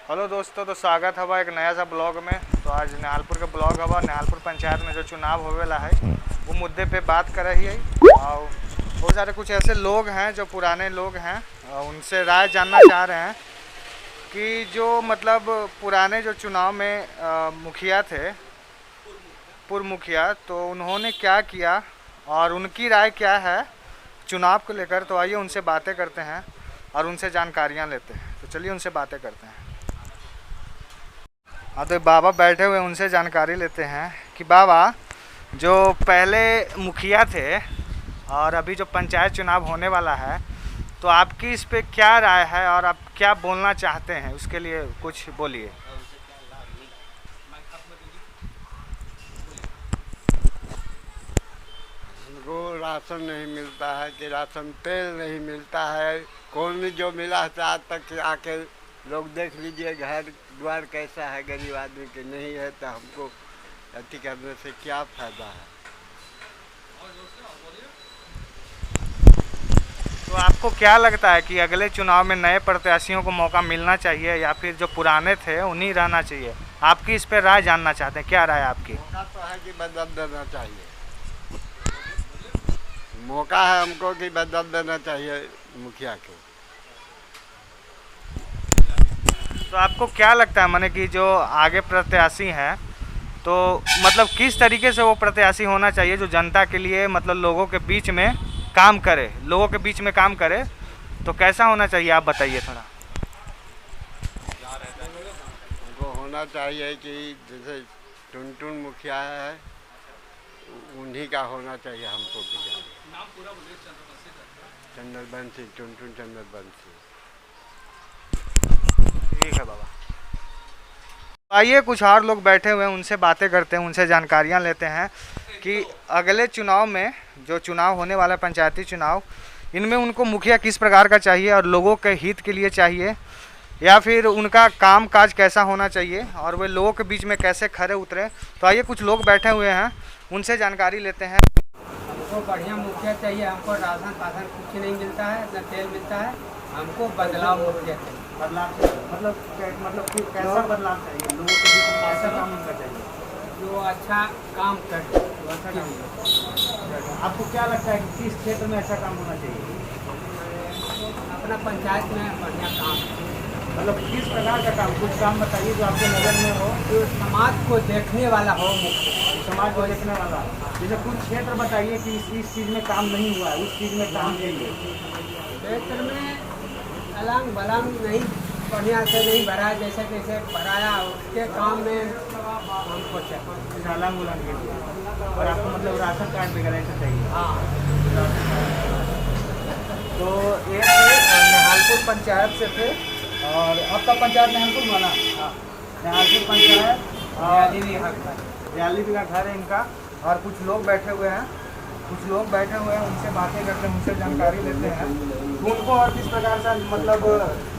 Hello दोस्तों, तो स्वागत है एक नया सा ब्लॉग में। तो आज निहालपुर के ब्लॉग हवा निहालपुर पंचायत में जो चुनाव होवे ला है वो मुद्दे पे बात कर रही है। और बहुत सारे कुछ ऐसे लोग हैं जो पुराने लोग हैं, उनसे राय जानना चाह रहे हैं कि जो मतलब पुराने जो चुनाव में मुखिया थे, पूर्व मुखिया, तो उन्होंने क्या किया और उनकी राय क्या है चुनाव को लेकर। तो आइए उनसे बातें करते हैं और उनसे जानकारियाँ लेते हैं। तो चलिए उनसे बातें करते हैं। हाँ, तो बाबा बैठे हुए, उनसे जानकारी लेते हैं कि बाबा जो पहले मुखिया थे और अभी जो पंचायत चुनाव होने वाला है, तो आपकी इस पे क्या राय है और आप क्या बोलना चाहते हैं, उसके लिए कुछ बोलिए। उनको राशन नहीं मिलता है कि राशन तेल नहीं मिलता है। कौन जो मिला है आज तक आके लोग देख लीजिए घर द्वार कैसा है गरीब आदमी के नहीं है, तो हमको अति करने से क्या फायदा है। तो आपको क्या लगता है कि अगले चुनाव में नए प्रत्याशियों को मौका मिलना चाहिए या फिर जो पुराने थे उन्हीं रहना चाहिए? आपकी इस पर राय जानना चाहते हैं, क्या राय है आपकी? मौका तो है कि बदल देना चाहिए, मौका है हमको कि बदल देना चाहिए मुखिया को। तो आपको क्या लगता है माने कि जो आगे प्रत्याशी हैं, तो मतलब किस तरीके से वो प्रत्याशी होना चाहिए जो जनता के लिए मतलब लोगों के बीच में काम करे, लोगों के बीच में काम करे, तो कैसा होना चाहिए आप बताइए थोड़ा। हमको होना चाहिए कि जैसे टुनटुन मुखिया है उन्हीं का होना चाहिए हमको। चंद्रबंशी, टुनटुन चंद्रबंशी। ठीक है बाबा। आइए कुछ और लोग बैठे हुए हैं, उनसे बातें करते हैं, उनसे जानकारियां लेते हैं कि अगले चुनाव में जो चुनाव होने वाला है पंचायती चुनाव, इनमें उनको मुखिया किस प्रकार का चाहिए और लोगों के हित के लिए चाहिए या फिर उनका काम काज कैसा होना चाहिए और वे लोगों के बीच में कैसे खरे उतरे। तो आइए कुछ लोग बैठे हुए हैं, उनसे जानकारी लेते हैं। हमको बढ़िया मुखिया चाहिए। हमको राशन पासन कुछ नहीं मिलता है, न तेल मिलता है। हमको बदलाव मुखिया चाहिए। बदलाव मतलब कि कैसा बदलाव चाहिए, लोगों के बीच में कैसा काम उनका चाहिए जो अच्छा काम करे। वैसा काम। आपको क्या लगता है कि किस क्षेत्र में अच्छा काम होना चाहिए? अपना पंचायत में बढ़िया काम, मतलब किस प्रकार का काम, कुछ काम बताइए जो आपके नज़र में हो, जो समाज को देखने वाला हो मुखिया। समाज को देखने वाला। जैसे कुछ क्षेत्र बताइए कि इस चीज़ में काम नहीं हुआ है, उस चीज़ में काम चाहिए। क्षेत्र में अलंग बलंग नहीं बढ़िया से नहीं भरा, जैसे तैसे भराया, उसके काम में हमको चाहिए। सालान गुलान के लिए। और आपको मतलब राशन कार्ड वगैरह ऐसा चाहिए। हाँ, तो ये निहालपुर पंचायत से थे और आपका पंचायत निहालपुर वाला? हाँ, निहालपुर पंचायत और दयाली का घर है इनका। और कुछ लोग बैठे हुए हैं, उनसे बातें करते हैं, उनसे जानकारी लेते हैं उनको और किस प्रकार से मतलब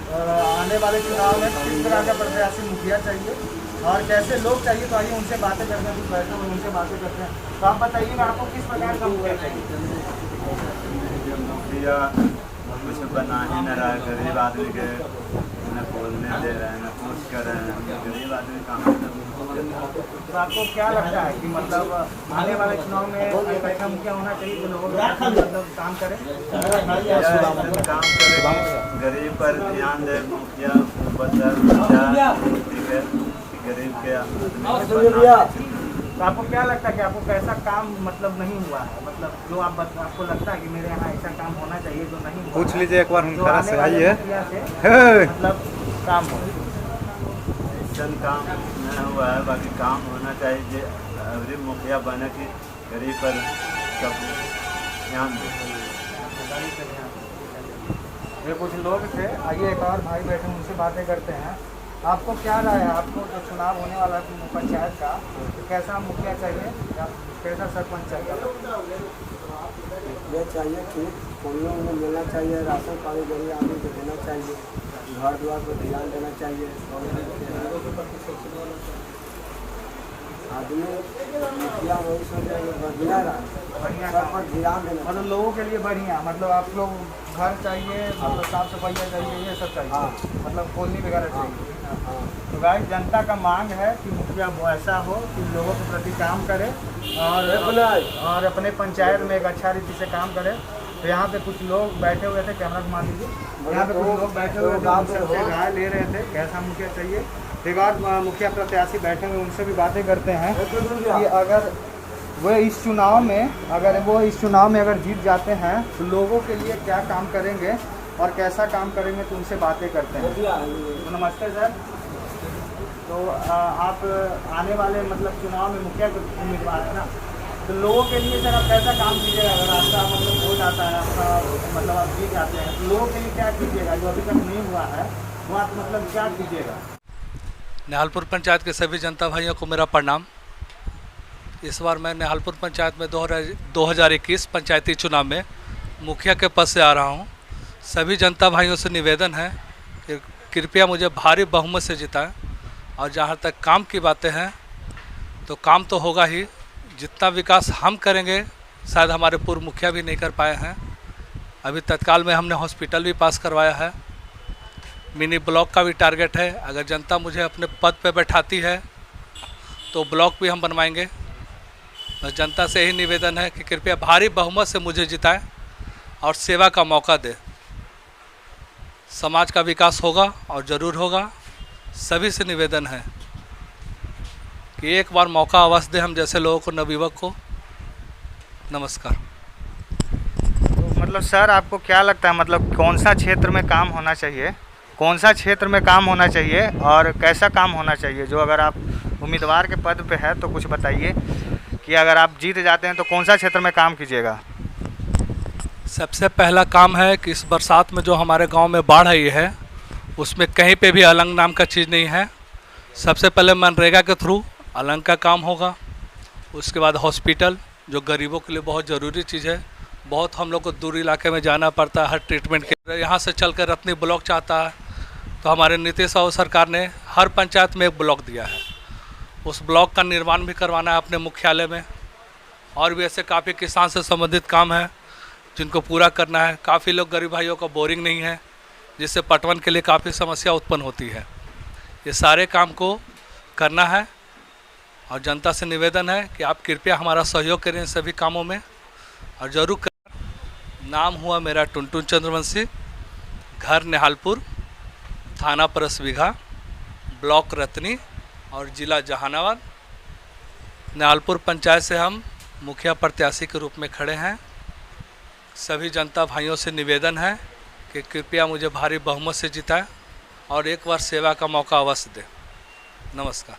आने वाले चुनाव में किस प्रकार का प्रत्याशी मुखिया चाहिए और कैसे लोग चाहिए। तो आइए उनसे बातें करते हैं, कुछ बैठे हुए उनसे बातें करते हैं। तो आप बताइएगा आपको किस प्रकार का मुखिया चाहिए? मुखिया कुछ बना ही न रहा है, गरीब आदमी के न बोलने दे रहे हैं, न कुछ कर रहे हैं, गरीब आदमी काम। तो आपको क्या लगता है कि मतलब आने वाले चुनाव में ऐसा मुखिया होना चाहिए जो लोगों का मतलब काम करे, काम करे, गरीब पर ध्यान दे मुखिया, ठीक है, गरीब के। तो आपको क्या लगता है कि आपको कैसा काम मतलब नहीं हुआ है, मतलब जो आपको लगता है कि मेरे यहाँ ऐसा काम होना चाहिए जो नहीं हुआ? पूछ लीजिए एक बार उनका से आइए मतलब काम हो। काम नहीं हुआ है, बाकी काम होना चाहिए। जो गरीब मुखिया बने कि गरीब पर सब ध्यान दे। ये कुछ लोग थे, आइए एक और भाई बैठे उनसे बातें करते हैं। आपको क्या राय है, आपको जो चुनाव होने वाला है पंचायत का, तो कैसा मुखिया चाहिए या कैसा सरपंच चाहिए? ये चाहिए कि उन्हें मिलना चाहिए, राशन पानी गरीब आदमी को देना चाहिए, घर द्वार पर ध्यान देना चाहिए। आदमी मुखिया वही सब बढ़िया रहा, बढ़िया सब पर ध्यान देना। मतलब लोगों के लिए बढ़िया, मतलब आप लोग घर चाहिए, मतलब साफ सफाइया चाहिए, ये सब चाहिए, हाँ। मतलब कॉलोनी वगैरह चाहिए। हाँ, तो गाइस जनता का मांग है कि मुखिया ऐसा हो कि लोगों के प्रति काम करे और अपने पंचायत में एक अच्छा रीति से काम करे। तो यहाँ पे कुछ लोग बैठे हुए थे, कैमरा घुमा दीजिए, यहाँ पे कुछ लोग बैठे हुए थे, उनसे राय ले रहे थे कैसा मुखिया चाहिए। एक बार मुखिया प्रत्याशी बैठे हुए उनसे भी बातें करते हैं कि अगर वो इस चुनाव में अगर जीत जाते हैं तो लोगों के लिए क्या काम करेंगे और कैसा काम करेंगे, तो उनसे बातें करते हैं। तो नमस्ते सर। तो आप आने वाले मतलब चुनाव में मुखिया के उम्मीदवार है ना, तो लोगों के लिए सर आप कैसा काम कीजिएगा? अगर आपका मतलब वोट आता है, आपका मतलब आप जीत जाते हैं, तो लोगों के लिए क्या कीजिएगा जो अभी तक नहीं हुआ है, वो आप मतलब क्या कीजिएगा? निहालपुर पंचायत के सभी जनता भाइयों को मेरा प्रणाम। इस बार मैं निहालपुर पंचायत में 2021 पंचायती चुनाव में मुखिया के पद से आ रहा हूं। सभी जनता भाइयों से निवेदन है कि कृपया मुझे भारी बहुमत से जिताएं। और जहां तक काम की बातें हैं तो काम तो होगा ही, जितना विकास हम करेंगे शायद हमारे पूर्व मुखिया भी नहीं कर पाए हैं। अभी तत्काल में हमने हॉस्पिटल भी पास करवाया है, मिनी ब्लॉक का भी टारगेट है। अगर जनता मुझे अपने पद पे बैठाती है तो ब्लॉक भी हम बनवाएंगे। बस जनता से यही निवेदन है कि कृपया भारी बहुमत से मुझे जिताएं और सेवा का मौका दें। समाज का विकास होगा और ज़रूर होगा। सभी से निवेदन है कि एक बार मौका अवश्य दें हम जैसे लोगों को, नवयुवक को। नमस्कार। तो मतलब सर आपको क्या लगता है, मतलब कौन सा क्षेत्र में काम होना चाहिए, कौन सा क्षेत्र में काम होना चाहिए और कैसा काम होना चाहिए? जो अगर आप उम्मीदवार के पद पे है तो कुछ बताइए कि अगर आप जीत जाते हैं तो कौन सा क्षेत्र में काम कीजिएगा? सबसे पहला काम है कि इस बरसात में जो हमारे गांव में बाढ़ आई है उसमें कहीं पे भी अलंग नाम का चीज़ नहीं है। सबसे पहले मनरेगा के थ्रू अलंग का काम होगा। उसके बाद हॉस्पिटल जो गरीबों के लिए बहुत ज़रूरी चीज़ है। बहुत हम लोग को दूर इलाके में जाना पड़ता है हर ट्रीटमेंट के। यहाँ से चलकर रत्नी ब्लॉक चाहता है तो हमारे नीतीश और सरकार ने हर पंचायत में एक ब्लॉक दिया है। उस ब्लॉक का निर्माण भी करवाना है अपने मुख्यालय में। और भी ऐसे काफ़ी किसान से संबंधित काम है जिनको पूरा करना है। काफ़ी लोग गरीब भाइयों का बोरिंग नहीं है जिससे पटवन के लिए काफ़ी समस्या उत्पन्न होती है। ये सारे काम को करना है और जनता से निवेदन है कि आप कृपया हमारा सहयोग करें सभी कामों में और ज़रूर करें। नाम हुआ मेरा टुनटुन चंद्रवंशी, घर निहालपुर, थाना परसबिघा, ब्लॉक रतनी और ज़िला जहानाबाद। निहालपुर पंचायत से हम मुखिया प्रत्याशी के रूप में खड़े हैं। सभी जनता भाइयों से निवेदन है कि कृपया मुझे भारी बहुमत से जिताएं और एक बार सेवा का मौका अवश्य दें। नमस्कार।